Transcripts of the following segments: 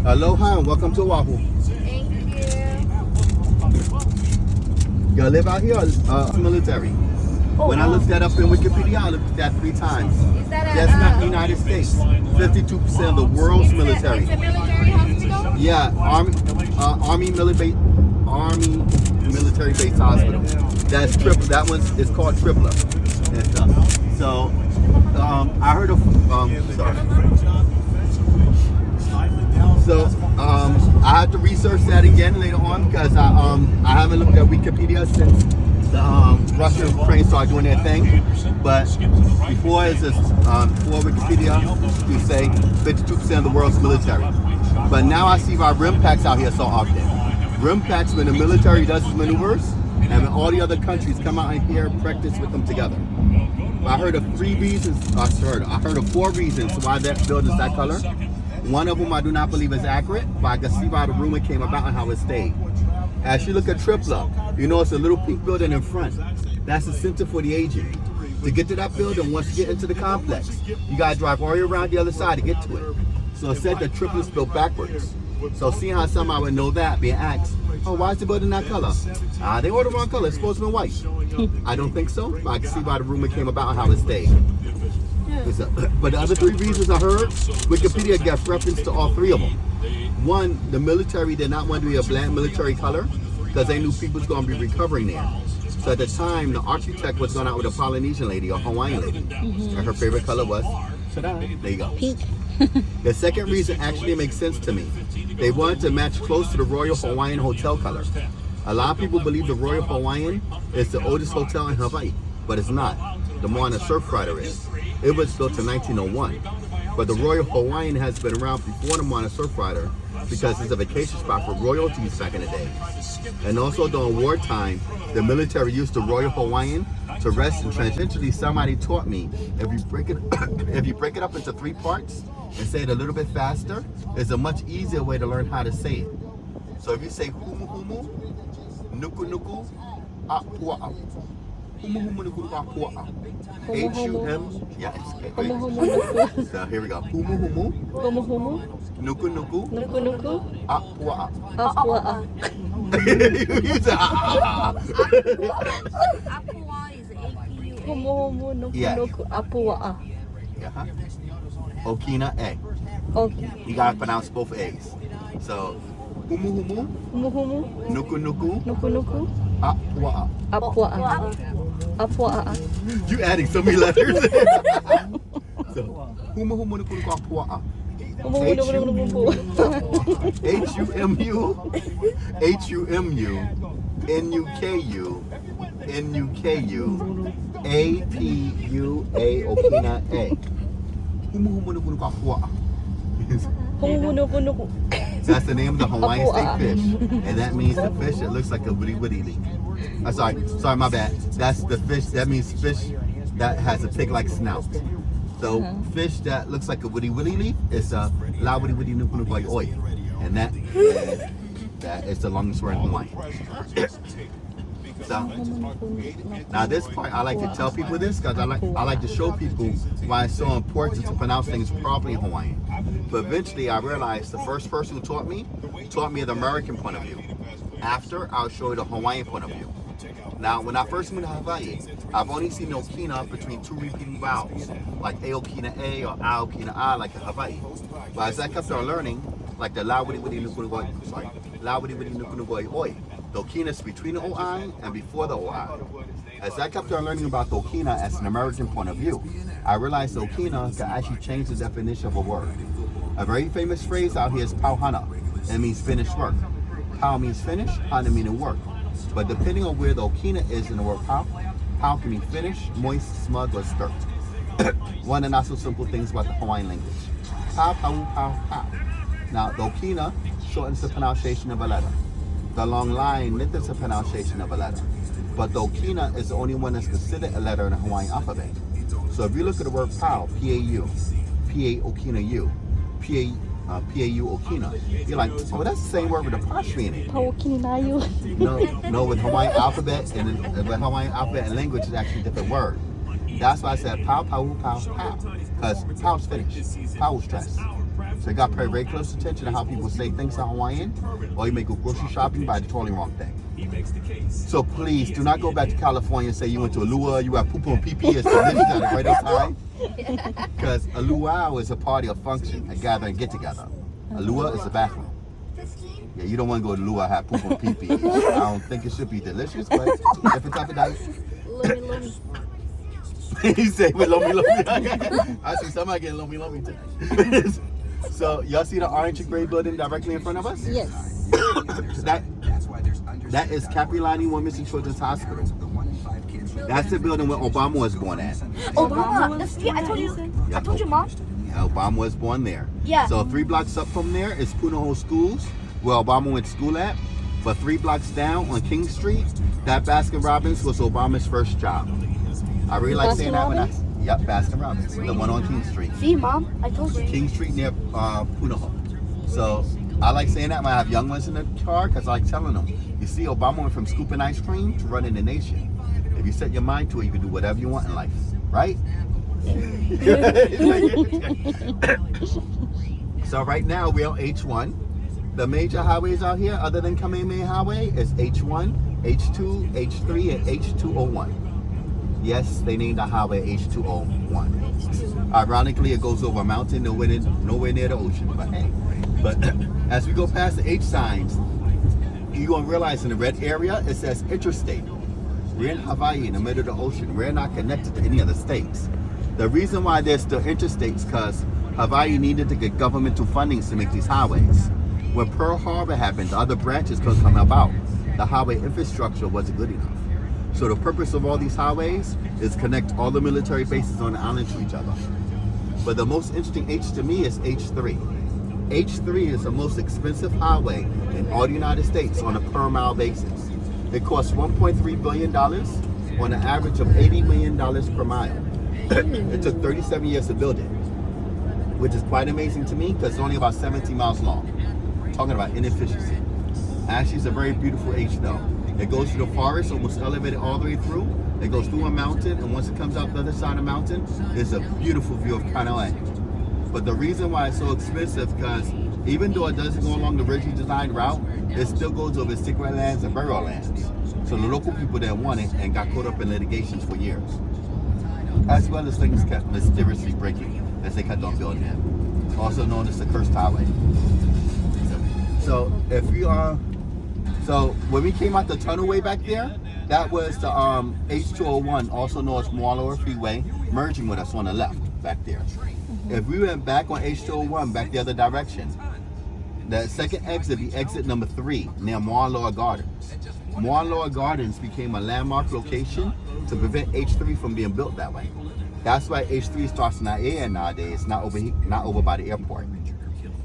Aloha and welcome to Oahu. Thank you. You live out here or military? When I looked that up in Wikipedia, I looked at that 3 times. Is that a That's not the United States. 52% of the world's military. It's a military hospital? Yeah, Army military base hospital. That's triple. That one is called Tripler and stuff. So I heard of sorry. So I have to research that again later on because I haven't looked at Wikipedia since the Russia and Ukraine started doing their thing. But before before Wikipedia, you say 52% of the world's military. But now I see why RIM packs out here so often. RIM packs when the military does its maneuvers and when all the other countries come out in here and practice with them together. I heard of 3 reasons. I heard of 4 reasons why that building is that color. One of them I do not believe is accurate, but I can see why the rumor came about and how it stayed. As you look at Tripler, you know it's a little pink building in front. That's the center for the agent. To get to that building, once you get into the complex, you gotta drive all the way around the other side to get to it. So it said that Tripler's built backwards. So seeing how somebody would know that, being asked, oh, why is the building that color? They ordered the wrong color, it's supposed to be white. I don't think so, but I can see why the rumor came about and how it stayed. But the other 3 reasons I heard, Wikipedia gave reference to all 3 of them. One, the military did not want to be a bland military color because they knew people was going to be recovering there. So at the time, the architect was going out with a Polynesian lady or Hawaiian lady. And her favorite color was, there you go. Pink. The second reason actually makes sense to me. They wanted to match close to the Royal Hawaiian Hotel color. A lot of people believe the Royal Hawaiian is the oldest hotel in Hawaii, but it's not. The Moana Surfrider is. It was built in 1901, but the Royal Hawaiian has been around before the Moana Surfrider because it's a vacation spot for royalties back in the day. And also during wartime, the military used the Royal Hawaiian to rest and transiently somebody taught me if you break it up into 3 parts and say it a little bit faster, it's a much easier way to learn how to say it. So if you say humu humu, nuku nuku, apua'a. Humu humu nuku nuku apua'a. H-U-M, yes. So here we go. Humu humu, Humu humu. nuku nuku, Nuku nuku. apua'a. Apua'a. You said Apua is APU. Humu humu. Nuku Yeah. nuku. Apua'a. Okina A. Okay. You gotta pronounce both A's. So, humu humu, Humu humu. nuku nuku, Nuku nuku. apua'a. Apua'a. Apua'a. You adding so many letters. So, humu humu nuku nuku apua'a. Humu humu. Nuku nuku nuku. H-U-M-U, H-U-M-U, N-U-K-U, N-U-K-U, A-P-U-A, Okina A. Humu humu nuku nuku apua'a. Humu nuku nuku. That's the name of the Hawaiian Apua'a. state fish, and that means the fish that looks like a woody woody leaf. I'm sorry, my bad. That's the fish. That means fish that has a pig-like snout. So fish that looks like a woody woody leaf is a la woody woody nuku nuku oi, and that is the longest word in Hawaiian. So now this part I like to tell people this because I like to show people why it's so important to pronounce things properly in Hawaiian. But eventually I realized the first person who taught me the American point of view. After, I'll show you the Hawaiian point of view. Now, when I first moved to Hawaii, I've only seen Okina between 2 repeating vowels, like Aokina A or Aokina A, like in Hawaii. But as I kept on learning, like the La Widi Widi Nuku Nuku Oi, the Okina is between the OI and before the OI. As I kept on learning about the Okina as an American point of view, I realized the Okina can actually change the definition of a word. A very famous phrase out here is pauhana. It means finished work. Pau means finish, hana meaning work. But depending on where the Okina is in the word pau, pau can mean finished, moist, smug, or skirt. One of the not so simple things about the Hawaiian language. Pau, pau, pau, pau. Now, the Okina shortens the pronunciation of a letter. The long line lengthens the pronunciation of a letter. But the Okina is the only one that's considered a letter in the Hawaiian alphabet. So if you look at the word pau, P-A-U, P-A Okina U, P-A-U Okina, you're like, oh, that's the same word with apostrophe in it. Paukinayu. No, with Hawaiian alphabet and language is actually a different word. That's why I said pow, pow, pow, pow. Because pow's finished. Pow was stress. So you got to pay very close attention to how people say things in Hawaiian, or you may go grocery shopping by the totally wrong thing. So please do not go back to California and say you went to a luau, you got poo-poo and pee-pee, it's delicious at the right time. Because a luau is a party, a function, a gathering, get-together. A luau is a bathroom. Yeah, you don't want to go to luau and have poo-poo and pee-pee. I don't think it should be delicious, but different type of diet. Lomi. He said with lomi lomi. I see somebody getting lomi lomi today. So y'all see the orange and gray building directly in front of us? Yes. That is Capilani Women's and Children's Hospital. That's the building where Obama was born at. Obama. I told you, Mom. Obama was born there. Yeah. So 3 blocks up from there is Punahou Schools, where Obama went to school at. But 3 blocks down on King Street, that Baskin Robbins was Obama's first job. I really like saying that when Yep, Baskin Robbins, the one on King Street. See, Mom, I told you. King Street near Punahou. So I like saying that when I have young ones in the car because I like telling them, you see, Obama went from scooping ice cream to running the nation. If you set your mind to it, you can do whatever you want in life, right? So right now we're on H1. The major highways out here, other than Kamehameha Highway, is H1, H2, H3, and H201. Yes, they named the highway H201. Ironically, it goes over a mountain, nowhere near the ocean. But hey, as we go past the H signs, you're gonna realize in the red area it says interstate. We're in Hawaii, in the middle of the ocean. We're not connected to any other states. The reason why there's still interstates because Hawaii needed to get governmental fundings to make these highways. When Pearl Harbor happened, the other branches couldn't come about. The highway infrastructure wasn't good enough. So the purpose of all these highways is connect all the military bases on the island to each other. But the most interesting H to me is H3. H3 is the most expensive highway in all the United States on a per mile basis. It costs $1.3 billion on an average of $80 million per mile. It took 37 years to build it, which is quite amazing to me because it's only about 17 miles long. Talking about inefficiency. Actually, it's a very beautiful H though. It goes through the forest, almost elevated all the way through. It goes through a mountain, and once it comes out the other side of the mountain, there's a beautiful view of Kanoe. But the reason why it's so expensive, because even though it doesn't go along the originally designed route, it still goes over secret lands and burial lands. So the local people didn't want it and got caught up in litigations for years. As well as things kept mysteriously breaking as they kept on building it. Also known as the Cursed Highway. So if we are, so when we came out the tunnel way back there, that was the H201, also known as Moaloa Freeway, merging with us on the left back there. If we went back on H201, back the other direction, the second exit would be exit number 3 near Moaloa Gardens. Moaloa Gardens became a landmark location to prevent H3 from being built that way. That's why H3 starts in Naea nowadays, not over by the airport.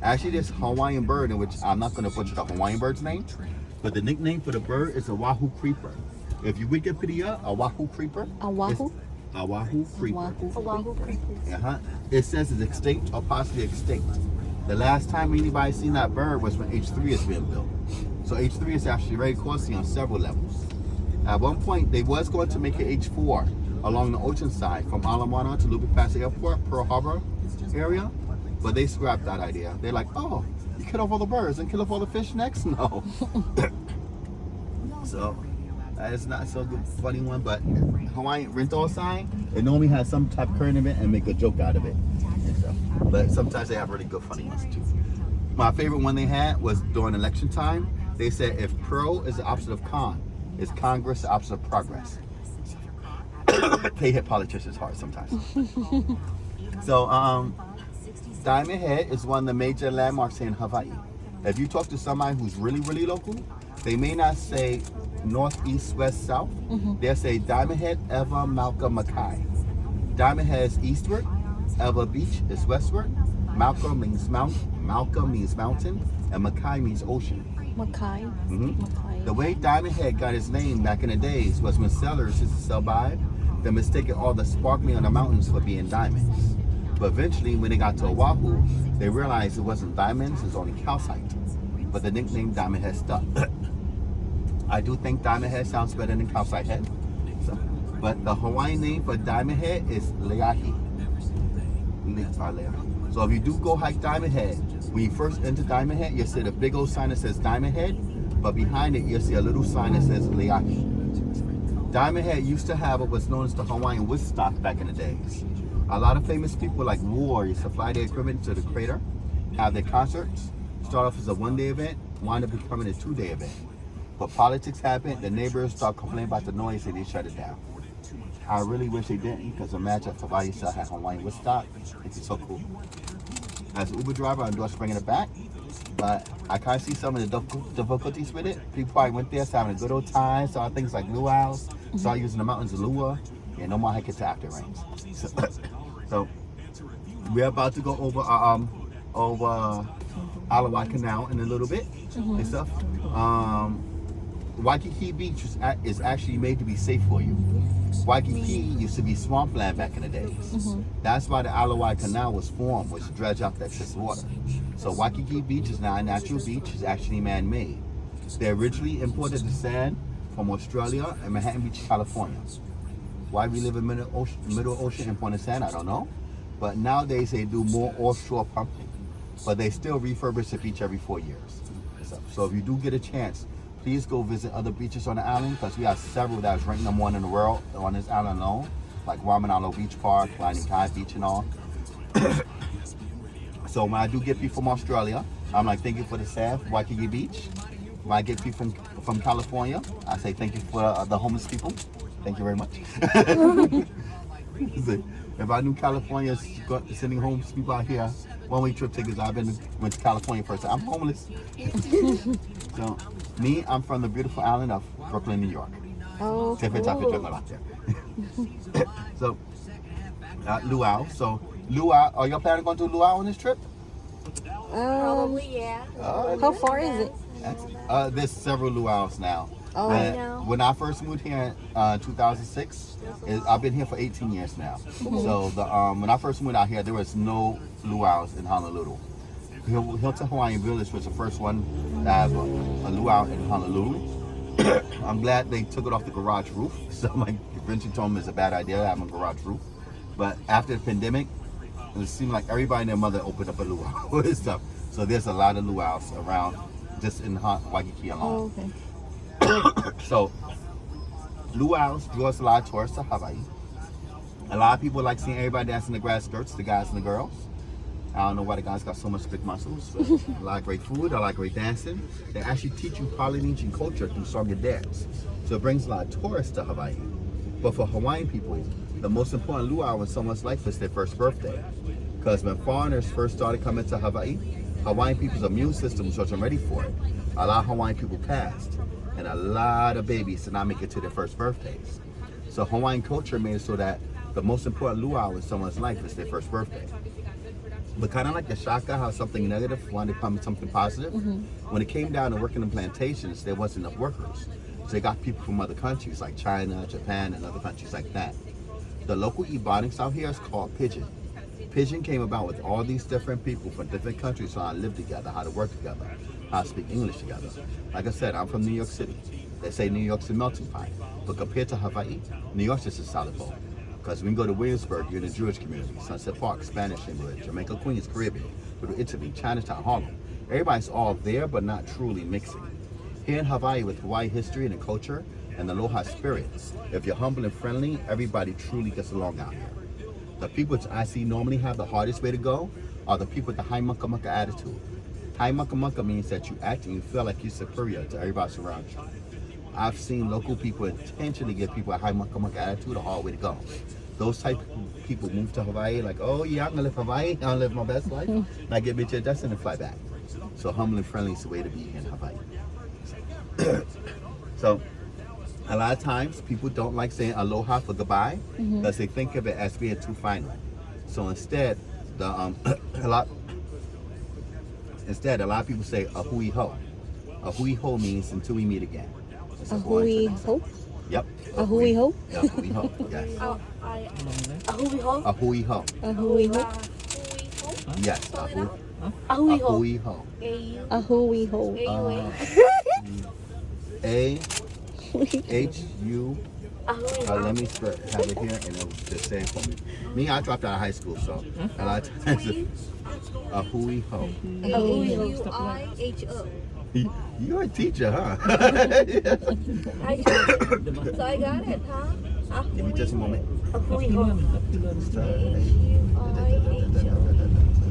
Actually, this Hawaiian bird, in which I'm not going to butcher the Hawaiian bird's name, but the nickname for the bird is a Wahoo creeper. If you Wikipedia, a Wahoo creeper. A wahoo? A Wahoo creeper. Oahu creeper. It says it's extinct or possibly extinct. The last time anybody seen that bird was when H3 is being built. So H3 is actually very costly on several levels. At one point, they was going to make an H4 along the ocean side from Ala Moana to Lupe Pass Airport, Pearl Harbor area, but they scrapped that idea. They're like, oh, you kill off all the birds and kill off all the fish next? No. So that is not so good, funny one, but Hawaiian rental sign, it normally has some type of current event and make a joke out of it. And so, but sometimes they have really good funny ones too. My favorite one they had was during election time. They said if pro is the opposite of con, is Congress the opposite of progress. They hit politicians hard sometimes. So Diamond Head is one of the major landmarks here in Hawaii. If you talk to somebody who's really, really local, they may not say north, east, west, south. They'll say Diamond Head, Ewa, Mauka, Makai. Diamond Head is eastward, Ewa Beach is westward, Mauka means mountain, and Makai means ocean. Makai. The way Diamond Head got its name back in the days was when settlers used to sell by, they mistaken all the sparkling on the mountains for being diamonds. But eventually, when they got to Oahu, they realized it wasn't diamonds, it was only calcite. But the nickname Diamond Head stuck. I do think Diamond Head sounds better than Calcite Head. So, But the Hawaiian name for Diamond Head is Leahi. So if you do go hike Diamond Head, when you first enter Diamond Head, you'll see the big old sign that says Diamond Head, but behind it, you'll see a little sign that says Leahi. Diamond Head used to have what was known as the Hawaiian Woodstock back in the days. A lot of famous people like War used to fly their equipment to the crater, have their concerts, start off as a one-day event, wind up becoming a two-day event. But politics happened, the neighbors start complaining about the noise and they shut it down. I really wish they didn't, because imagine if Hawaii still had Hawaiian Woodstock. It'd be so cool. As an Uber driver, I endorse bringing it back, but I kind of see some of the difficulties with it. People probably went there, having a good old time, saw things like luau's, started using the mountains of Lua, and no more hiking till after it rains. So we're about to go over Alawai Canal in a little bit and stuff. Waikiki Beach is actually made to be safe for you. Waikiki used to be swampland back in the days. That's why the Alawai Canal was formed, was to dredge out the excess water. So Waikiki Beach is now a natural beach, it's actually man-made. They originally imported the sand from Australia and Manhattan Beach, California. Why we live in middle ocean importing sand, I don't know. But nowadays they do more offshore pumping. But they still refurbish the beach every 4 years. So if you do get a chance, please go visit other beaches on the island, because we have several that's ranked #1 in the world on this island alone, like Waimanalo Beach Park, Lightning Kai Beach and all. So when I do get people from Australia, I'm like, thank you for the staff, Waikiki Beach. When I get people from California, I say thank you for the homeless people. Thank you very much. If I knew California sending homeless people out here, one-way trip tickets, went to California first. I'm homeless. So, me, I'm from the beautiful island of Brooklyn, New York. Oh, cool. So, luau. So, luau, are y'all planning on going to luau on this trip? Probably, yeah. How far is it? There's several luau's now. Oh, I know. When I first moved here in 2006, I've been here for 18 years now. So when I first moved out here, there was no luau's in Honolulu. Hilton Hawaiian Village was the first one to have a luau in Honolulu. I'm glad they took it off the garage roof. So my Vincent told me it's a bad idea to have a garage roof. But after the pandemic, it seemed like everybody and their mother opened up a luau and stuff. So there's a lot of luau's around just in Waikiki alone. Oh, okay. So, luau's draws a lot of tourists to Hawaii. A lot of people like seeing everybody dancing in the grass skirts, the guys and the girls. I don't know why the guys got so much big muscles. But a lot of great food, a lot of great dancing. They actually teach you Polynesian culture through song and dance. So it brings a lot of tourists to Hawaii. But for Hawaiian people, the most important luau in someone's life is their first birthday. Because when foreigners first started coming to Hawaii, Hawaiian people's immune system wasn't ready for it. A lot of Hawaiian people passed. And a lot of babies did not make it to their first birthdays. So Hawaiian culture made it so that the most important luau in someone's life is their first birthday. But kind of like the shaka, how something negative wanted to become something positive. When it came down to working in plantations, there wasn't enough workers. So they got people from other countries like China, Japan, and other countries like that. The local ebonics out here is called pidgin. Pidgin came about with all these different people from different countries, how to live together, how to work together, how to speak English together. Like I said, I'm from New York City. They say New York's a melting pot. But compared to Hawaii, New York's just a solid bowl. Because when you go to Williamsburg, you're in the Jewish community. Sunset Park, Spanish neighborhood, Jamaica, Queens, Caribbean, go to Italy, Chinatown, Harlem. Everybody's all there, but not truly mixing. Here in Hawaii, with Hawaii history and the culture and the aloha spirit, if you're humble and friendly, everybody truly gets along out here. The people I see normally have the hardest way to go are the people with the high mucka mucka attitude. High mucka mucka means that you act and you feel like you're superior to everybody around you. I've seen local people intentionally give people a high mucka mucka attitude a hard way to go. Those type of people move to Hawaii like, oh yeah, I'm gonna live Hawaii, I'm gonna live my best life, and I get me to a destination and fly back. So humble and friendly is the way to be here in Hawaii. So a lot of times people don't like saying aloha for goodbye because they think of it as being too final. So instead, a lot of people say a hui ho. A hui ho means until we meet again. A hui ho? Yep. A hui ho? Yeah, a hui ho. Yes. A hui ho? A hui ho. A hui ho? Yes. A hui A hui ho. ho. A hui ho. A-U-A. A-H-U-I-H-O. Ahui ho. Let me have it here and it'll just say it for me. Me, I dropped out of high school, so a lot of times a hui ho. Ahui ho. Uiho. You're a teacher, huh? So I got it, huh? Give me just a moment. Ahui ho.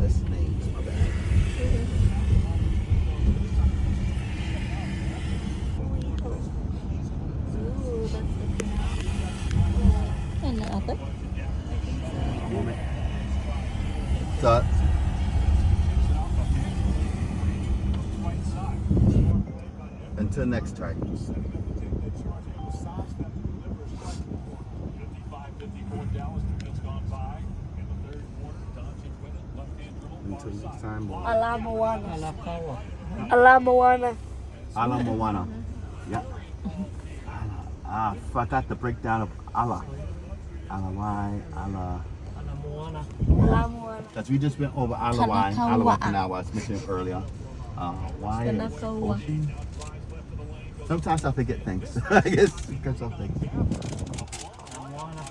This name is my bad. Ooh, that's the Ano ate? Moment. So, until next time. Until next time. Ala Moana. Alakawa. Ala Moana. Allah Moana. Yeah. I forgot the breakdown of Allah. Allah why, Allah. Alamoana. Ala Moana. Because we just went over Allah why, Kanakawa. Allah Kanawa, I was mentioning earlier. Why? Kanakawa. Ocean. Sometimes I forget things. I guess because of things. Alamoana.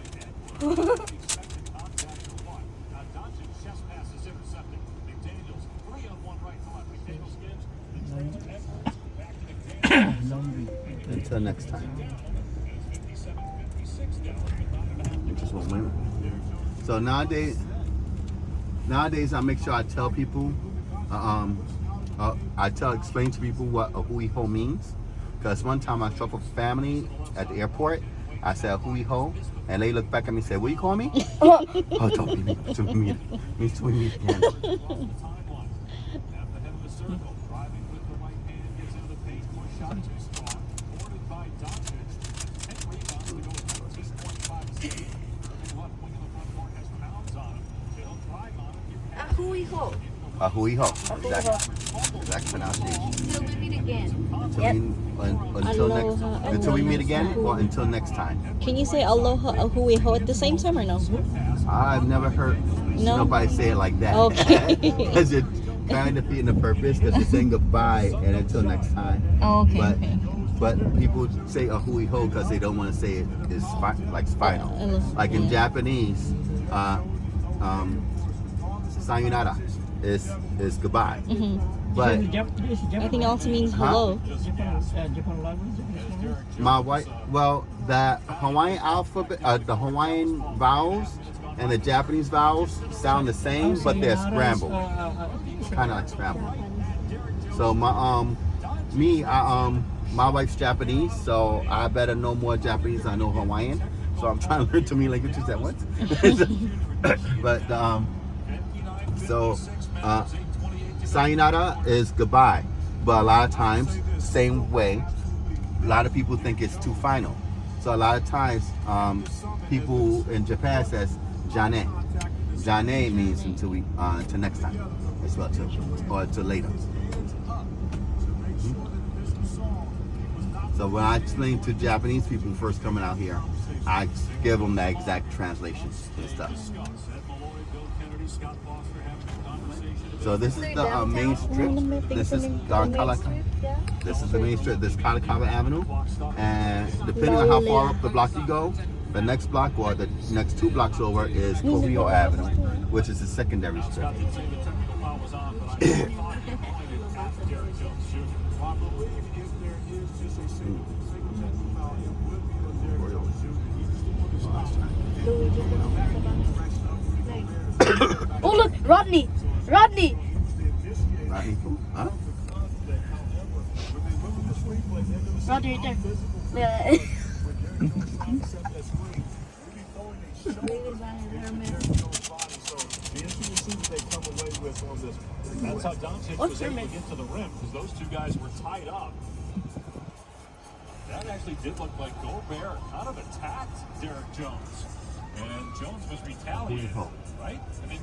Until next time. Just one minute. So nowadays I make sure I tell people, explain to people what a hui ho means. Because one time I struck up a family at the airport. I said hui ho, and they looked back at me and said, "What you call me?" Oh, don't be mean to me. Me to me again. Ahui ho. A hui ho. Exact pronunciation. Till we meet again. Until we meet again, Aloha. or until next time. Can you say aloha ahui ho at the same time or no? I've never heard No? nobody say it like that. Okay. Because you're kind of defeating the purpose because you're saying goodbye and until next time. Okay. But Okay. but people say a hui ho because they don't want to say it is like final. Like in Yeah. Japanese, sayonara is goodbye. Mhm. But I think it also means Huh? hello. Japan language. my wife, well, the Hawaiian alphabet, the Hawaiian vowels and the Japanese vowels sound the same, but they're scrambled. Kind of like scrambled. So my my wife's Japanese, so I better know more Japanese than I know Hawaiian. So I'm trying to learn too many languages at once. But sayonara is goodbye, but a lot of times same way. A lot of people think it's too final, so a lot of times people in Japan says jane. Jane means until next time as well too, or till later. So when I explain to Japanese people first coming out here, I give them the exact translations and stuff. So this is the main strip. This is Kalakaua. This is the main strip. This is Kalakaua Avenue, and depending on how far up the block you go, the next block or the next 2 blocks over is Kohio Avenue, which is the secondary strip. Oh look, Rodney. Rodney. Right? Huh? Rodney right there. Yeah. That's how Doncic was able to get to the rim, because those two guys were tied up. That actually did look like Gobert kind of attacked Derek Jones. And Jones was retaliating, right? I mean,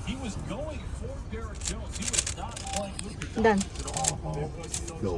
he was going for Derek Jones. He was not playing Luka Done. Go.